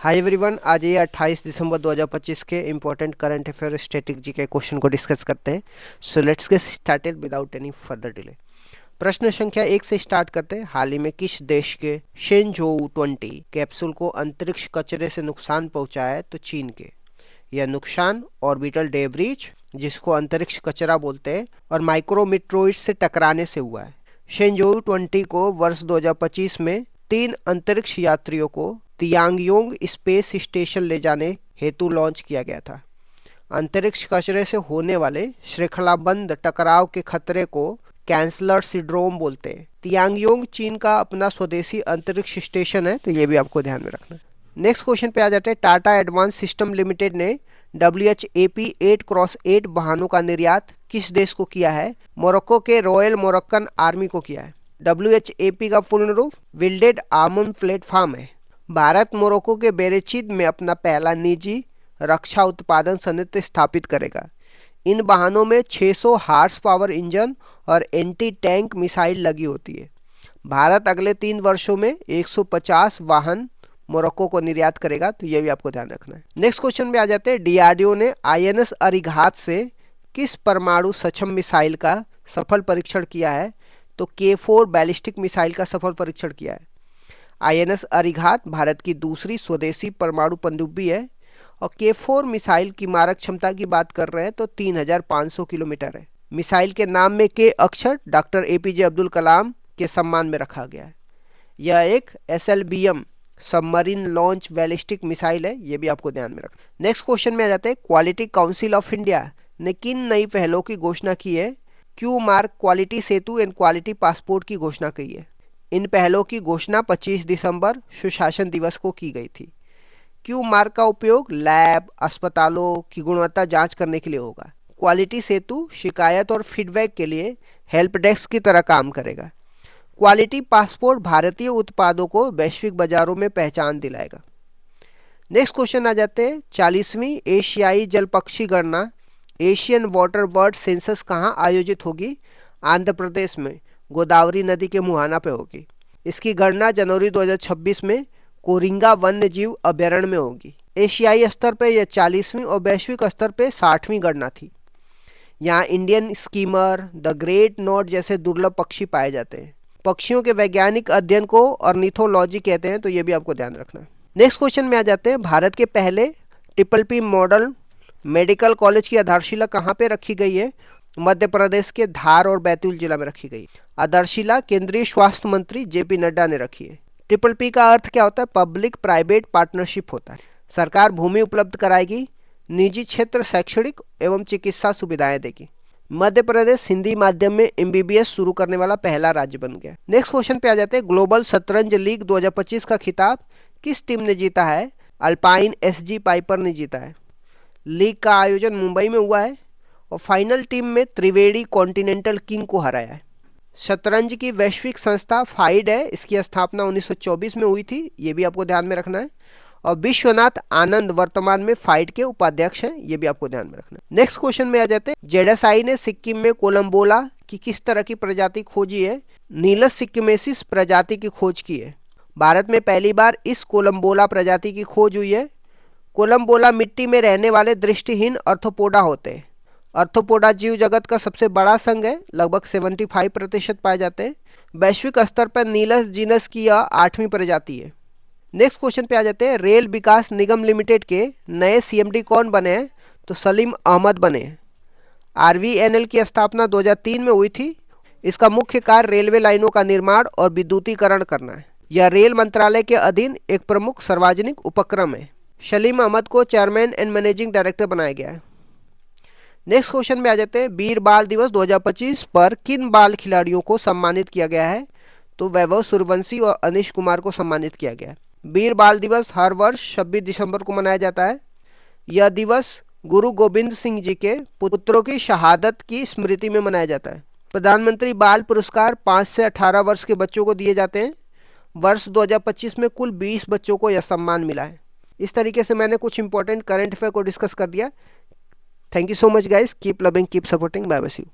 Hi everyone, आज ये 28 दिसंबर 2025 के important current affair static G के क्वेश्चन को डिस्कस करते हैं। So let's get started without any further delay. प्रश्न संख्या 1 से स्टार्ट करते हैं। हाल ही में किस देश के शेनझोउ 20 कैप्सूल को अंतरिक्ष कचरे से नुकसान पहुंचाया है? तो चीन के। यह नुकसान ऑर्बिटल डेब्रिज, जिसको अंतरिक्ष कचरा बोलते हैं, और माइक्रोमीटरोइड से टकराने से हुआ है। शेनझोउ 20 को वर्ष 2025 में 3 अंतरिक्ष यात्रियों को तियांगयोंग स्पेस स्टेशन ले जाने हेतु लॉन्च किया गया था। अंतरिक्ष कचरे से होने वाले श्रृंखलाबंद टकराव के खतरे को कैंसलर सिंड्रोम बोलते हैं। तियांगयोंग चीन का अपना स्वदेशी अंतरिक्ष स्टेशन है, तो ये भी आपको ध्यान में रखना है। नेक्स्ट क्वेश्चन पे आ जाते हैं। टाटा एडवांस सिस्टम लिमिटेड ने WHAP 8x8 वाहनों का निर्यात किस देश को किया है? मोरक्को के रॉयल मोरक्कन आर्मी को किया है। WHAP का पूर्ण रूप विल्डेड आर्मम प्लेटफॉर्म है। भारत मोरक्को के बेरेचिद में अपना पहला निजी रक्षा उत्पादन संयंत्र स्थापित करेगा। इन वाहनों में 600 हार्स पावर इंजन और एंटी टैंक मिसाइल लगी होती है। भारत अगले 3 वर्षों में 150 वाहन मोरक्को को निर्यात करेगा, तो ये भी आपको ध्यान रखना है। नेक्स्ट क्वेश्चन में आ जाते हैं। DRDO ने INS अरिघात से किस परमाणु सक्षम मिसाइल का सफल परीक्षण किया है? तो K4 बैलिस्टिक मिसाइल का सफल परीक्षण किया है। INS अरिघात भारत की दूसरी स्वदेशी परमाणु पनडुब्बी है और K4 मिसाइल की मारक क्षमता की बात कर रहे हैं तो 3500 किलोमीटर है। मिसाइल के नाम में K अक्षर डॉक्टर APJ अब्दुल कलाम के सम्मान में रखा गया है। यह एक SLBM submarine launch ballistic missile है, ये भी आपको ध्यान में रखना। नेक्स्ट क्वेश्चन में आ जाते हैं। क्वालिटी काउंसिल ऑफ इंडिया ने किन नई पहलों की घोषणा की है? Q mark, quality Setu and quality passport की घोषणा की है। इन पहलों की घोषणा 25 दिसंबर सुशासन दिवस को की गई थी। क्यू मार्क का उपयोग लैब, अस्पतालों की गुणवत्ता जांच करने के लिए होगा। क्वालिटी सेतु शिकायत और फीडबैक के लिए हेल्प डेस्क की तरह काम करेगा। क्वालिटी पासपोर्ट भारतीय उत्पादों को वैश्विक बाजारों में पहचान दिलाएगा। नेक्स्ट क्वेश्चन आ जाते हैं। 40वीं एशियाई जल पक्षी गणना एशियन वाटर बर्ड सेंसस कहाँ आयोजित होगी? आंध्र प्रदेश में गोदावरी नदी के मुहाना पे होगी। इसकी गणना जनवरी 2026 में कोरिंगा वन्य जीव अभ्यारण्य में होगी। एशियाई स्तर पे यह 40वीं और वैश्विक स्तर पे 60वीं गणना थी। यहाँ Indian schemer, the great not जैसे दुर्लभ पक्षी पाए जाते हैं। पक्षियों के वैज्ञानिक अध्ययन को ऑर्निथोलॉजी कहते हैं, तो ये भी आपको ध्यान रखना है। नेक्स्ट क्वेश्चन में आ जाते हैं। भारत के पहले PPP मॉडल मेडिकल कॉलेज की आधारशिला कहाँ पे रखी गई है? मध्य प्रदेश के धार और बैतूल जिला में रखी गई। आधारशिला केंद्रीय स्वास्थ्य मंत्री JP नड्डा ने रखी है। PPP का अर्थ क्या होता है? पब्लिक प्राइवेट पार्टनरशिप होता है। सरकार भूमि उपलब्ध कराएगी, निजी क्षेत्र शैक्षणिक एवं चिकित्सा सुविधाएं देगी। मध्य प्रदेश हिंदी माध्यम में MBBS शुरू करने वाला पहला राज्य बन गया। नेक्स्ट क्वेश्चन पे आ जाते हैं। ग्लोबल शतरंज लीग 2025 का खिताब किस टीम ने जीता है? अल्पाइन SG पाइपर ने जीता है। लीग का आयोजन मुंबई में हुआ है और फाइनल टीम में त्रिवेणी कॉन्टिनेंटल किंग को हराया है। शतरंज की वैश्विक संस्था फाइड है, इसकी स्थापना 1924 में हुई थी, ये भी आपको ध्यान में रखना है। और विश्वनाथ आनंद वर्तमान में फाइड के उपाध्यक्ष हैं, ये भी आपको ध्यान में रखना है। नेक्स्ट क्वेश्चन में आ जाते हैं। JSI ने सिक्किम में कोलम्बोला की किस तरह की प्रजाति खोजी है? नीलस सिक्किमेसिस प्रजाति की खोज की है। भारत में पहली बार इस कोलम्बोला प्रजाति की खोज हुई है। कोलम्बोला मिट्टी में रहने वाले दृष्टिहीन अर्थोपोडा होते हैं। अर्थोपोडा जीव जगत का सबसे बड़ा संघ है, लगभग 75% पाए जाते हैं। वैश्विक स्तर पर नीलस जीनस की यह 8वीं प्रजाति है। नेक्स्ट क्वेश्चन पे आ जाते हैं। रेल विकास निगम लिमिटेड के नए CMD कौन बने हैं? तो सलीम अहमद बने हैं। RVNL की स्थापना 2003 में हुई थी। इसका मुख्य कार्य रेलवे लाइनों का निर्माण और विद्युतीकरण करना है। यह रेल मंत्रालय के अधीन एक प्रमुख सार्वजनिक उपक्रम है। सलीम अहमद को चेयरमैन एंड मैनेजिंग डायरेक्टर बनाया गया है। नेक्स्ट क्वेश्चन में आ जाते हैं। वीर बाल दिवस 2025 पर किन बाल खिलाड़ियों को सम्मानित किया गया है? तो वैभव सूर्यवंशी और अनिश कुमार को सम्मानित किया गया है। वीर बाल दिवस हर वर्ष 26 दिसंबर को मनाया जाता है। यह दिवस गुरु गोविंद सिंह जी के पुत्रों की शहादत की स्मृति में मनाया जाता है। प्रधानमंत्री बाल पुरस्कार 5 से 18 वर्ष के बच्चों को दिए जाते हैं। वर्ष 2025 में कुल 20 बच्चों को यह सम्मान मिला है। इस तरीके से मैंने कुछ इंपॉर्टेंट करंट अफेयर को डिस्कस कर दिया। Thank you so much guys, keep loving, keep supporting, bye bye, see you.